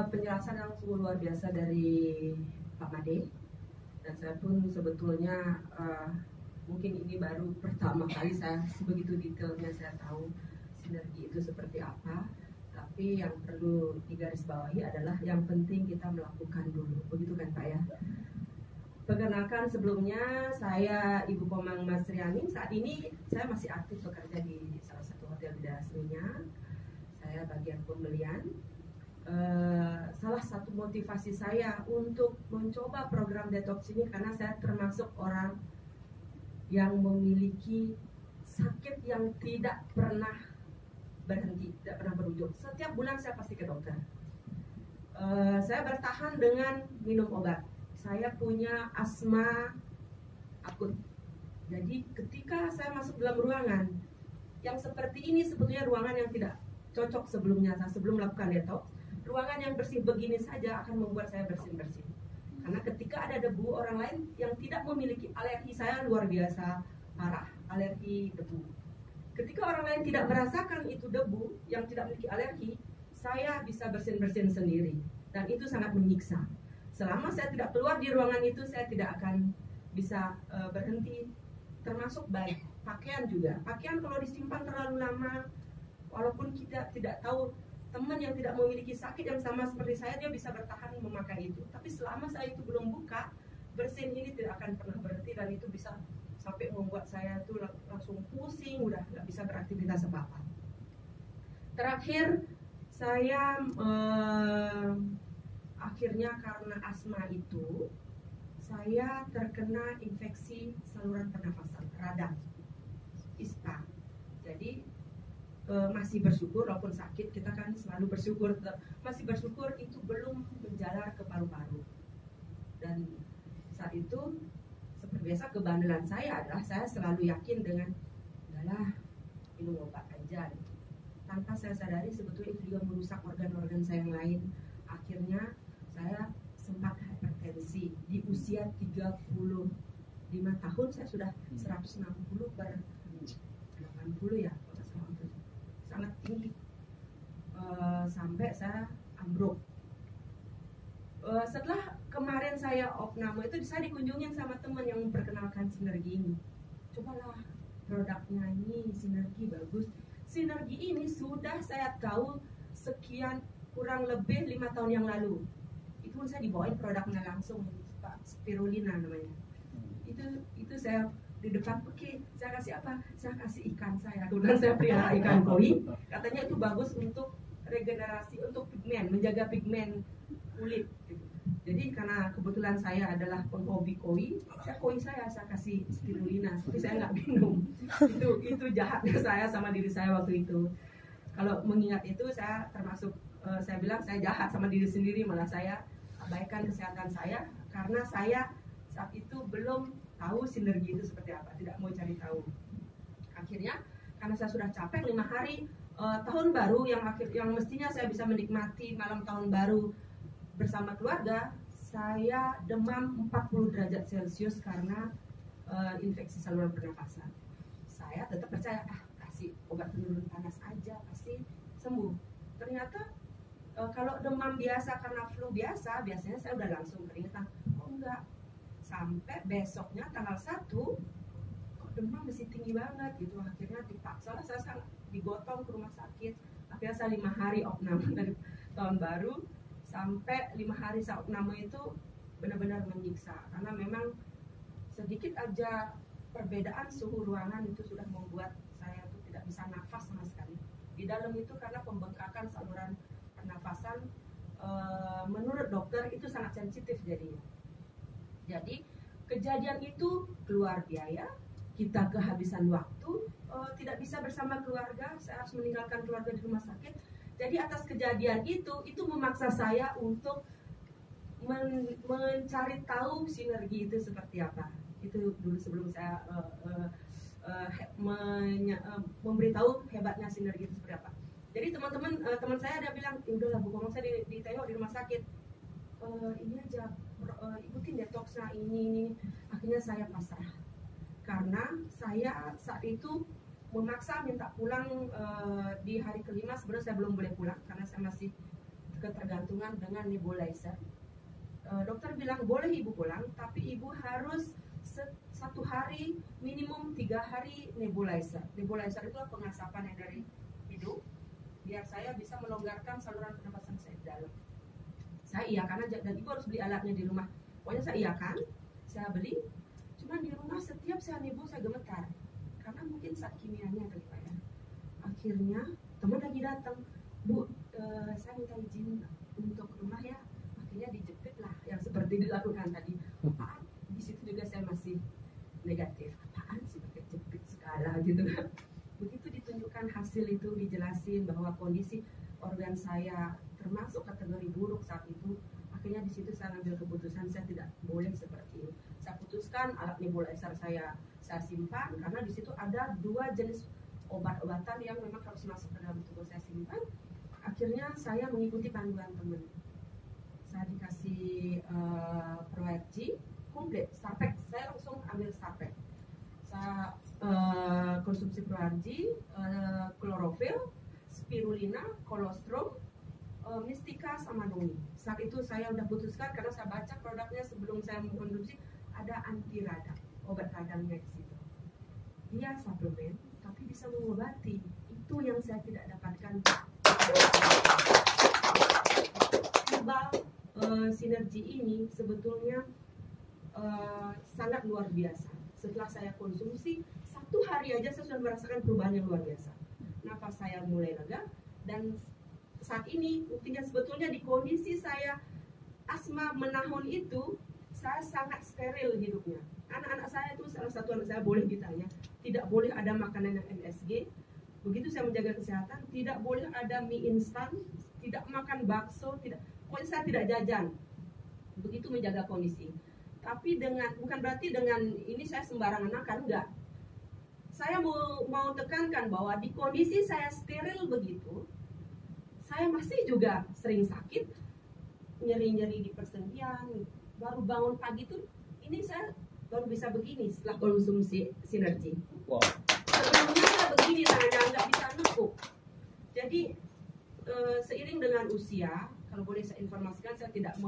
penjelasan yang sungguh luar biasa dari Pak Made. Dan saya pun sebetulnya mungkin ini baru pertama kali saya sebegitu detailnya saya tahu sinergi itu seperti apa. Tapi yang perlu digarisbawahi adalah yang penting kita melakukan dulu, begitu kan Pak ya? Perkenalkan sebelumnya saya Ibu Komang Mas Riani. Saat ini saya masih aktif bekerja di salah satu hotel di daerah Seminyak. Saya bagian pembelian. Salah satu motivasi saya untuk mencoba program detox ini karena saya termasuk orang yang memiliki sakit yang tidak pernah berhenti, tidak pernah berujung. Setiap bulan saya pasti ke dokter. Saya bertahan dengan minum obat. Saya punya asma akut. Jadi ketika saya masuk dalam ruangan yang seperti ini, sebetulnya ruangan yang tidak cocok sebelumnya, sebelum melakukan detox. Ruangan yang bersih begini saja akan membuat saya bersin-bersin. Karena ketika ada debu, orang lain yang tidak memiliki alergi, saya luar biasa parah, alergi debu. Ketika orang lain tidak merasakan itu debu, yang tidak memiliki alergi, saya bisa bersin-bersin sendiri. Dan itu sangat menyiksa. Selama saya tidak keluar di ruangan itu, saya tidak akan bisa berhenti. Termasuk baik pakaian juga. Pakaian kalau disimpan terlalu lama, walaupun kita tidak tahu, teman yang tidak memiliki sakit yang sama seperti saya, dia bisa bertahan memakai itu. Tapi selama saya itu belum buka, bersin ini tidak akan pernah berhenti. Dan itu bisa sampai membuat saya tuh langsung pusing, udah nggak bisa beraktivitas apa-apa. Terakhir, saya akhirnya karena asma itu, saya terkena infeksi saluran pernafasan, radang, ISPA. Jadi masih bersyukur, walaupun sakit kita kan selalu bersyukur, masih bersyukur itu belum menjalar ke paru-paru. Dan saat itu seperti biasa kebandelan saya adalah saya selalu yakin dengan udahlah minum obat aja. Tanpa saya sadari sebetulnya itu juga merusak organ-organ saya yang lain. Akhirnya saya sempat hipertensi di usia 35 tahun. Saya sudah 160 per 80 ya, sangat tinggi. Sampai saya ambruk. Setelah kemarin saya opname itu, saya dikunjungin sama teman yang memperkenalkan sinergi ini. Cobalah produknya ini, sinergi bagus. Sinergi ini sudah saya tahu sekian, kurang lebih 5 tahun yang lalu. Itu saya dibawain produknya langsung, Pak, spirulina namanya. Itu saya di depan, oke, saya kasih apa? Saya kasih ikan saya. Kemudian saya pelihara ikan koi. Katanya itu bagus untuk regenerasi, untuk pigmen, menjaga pigmen kulit. Jadi karena kebetulan saya adalah penghobi koi, saya kasih spirulina, tapi saya nggak minum. Itu jahatnya saya sama diri saya waktu itu. Kalau mengingat itu, saya termasuk saya bilang saya jahat sama diri sendiri, malah saya abaikan kesehatan saya karena saya saat itu belum tahu sinergi itu seperti apa, tidak mau cari tahu. Akhirnya karena saya sudah capek 5 hari tahun baru yang mestinya saya bisa menikmati malam tahun baru bersama keluarga, saya demam 40 derajat Celcius karena infeksi saluran pernafasan. Saya tetap percaya, kasih obat penurun panas aja pasti sembuh. Ternyata kalau demam biasa karena flu biasa, biasanya saya udah langsung keringetan. Oh enggak, sampai besoknya tanggal 1 kok demam masih tinggi banget gitu. Akhirnya dipaksa lah, saya digotong ke rumah sakit. Akhirnya saya 5 hari opname dari tahun baru sampai 5 hari saya opname itu benar-benar menyiksa. Karena memang sedikit aja perbedaan suhu ruangan itu sudah membuat saya tuh tidak bisa nafas sama sekali. Di dalam itu karena pembengkakan saluran pernafasan, menurut dokter itu sangat sensitif jadinya. Jadi kejadian itu keluar biaya, kita kehabisan waktu, tidak bisa bersama keluarga, saya harus meninggalkan keluarga di rumah sakit. Jadi atas kejadian itu memaksa saya untuk mencari tahu sinergi itu seperti apa. Itu dulu sebelum saya memberitahu hebatnya sinergi itu seperti apa. Jadi teman saya ada bilang, udahlah Bu Komang, saya ditengok di rumah sakit, ini aja ikutin detoxnya ini. Akhirnya saya pasrah karena saya saat itu memaksa minta pulang di hari kelima. Sebenarnya saya belum boleh pulang karena saya masih ketergantungan dengan nebulizer. Dokter bilang boleh ibu pulang, tapi ibu harus satu hari minimum 3 hari nebulizer. Nebulizer itu pengasapan yang dari hidung, biar saya bisa melonggarkan saluran pernapasan saya di dalam. Saya iakan aja, dan ibu harus beli alatnya di rumah. Pokoknya saya iakan, saya beli. Cuman di rumah setiap saya nebu saya gemetar, karena mungkin zat kimianya kali Pak ya. Akhirnya teman lagi datang, Bu, saya minta izin untuk rumah ya. Akhirnya dijepit lah, yang seperti dilakukan tadi. Apaan? Di situ juga saya masih negatif. Apaan sih pakai jepit segala gitu kan? Begitu ditunjukkan hasil itu, dijelasin bahwa kondisi organ saya termasuk kategori buruk saat itu, akhirnya di situ saya ambil keputusan saya tidak boleh seperti itu. Saya putuskan alat nebulizer saya simpan, karena di situ ada 2 jenis obat-obatan yang memang harus masuk ke dalam tubuh saya simpan. Akhirnya saya mengikuti panduan teman. Saya dikasih Proergi komplit, Starpek. Saya langsung ambil Starpek. Saya konsumsi Proergi, klorofil, spirulina, kolostrum, mistika, sama noni. Saat itu saya udah putuskan, karena saya baca produknya sebelum saya mengkonsumsi, ada anti radang, obat radangnya di situ. Dia suplemen, tapi bisa mengobati. Itu yang saya tidak dapatkan. Herbal sinergi ini sebetulnya sangat luar biasa. Setelah saya konsumsi 1 hari aja saya sudah merasakan perubahan yang luar biasa. Nafas saya mulai lega, dan saat ini buktinya sebetulnya di kondisi saya asma menahun itu, saya sangat steril hidupnya. Anak-anak saya itu, salah satu anak saya boleh ditanya, tidak boleh ada makanan yang MSG. Begitu saya menjaga kesehatan, tidak boleh ada mie instan, tidak makan bakso, pokoknya saya tidak jajan. Begitu menjaga kondisi. Tapi bukan berarti dengan ini saya sembarangan makan, enggak. Saya mau tekankan bahwa di kondisi saya steril begitu, saya masih juga sering sakit, nyeri-nyeri di persendian. Baru bangun pagi tuh, ini saya baru bisa begini setelah konsumsi sinergi. Wow. Sebelumnya saya begini, tangannya nggak bisa nekuk. Jadi seiring dengan usia, kalau boleh saya informasikan, saya tidak mau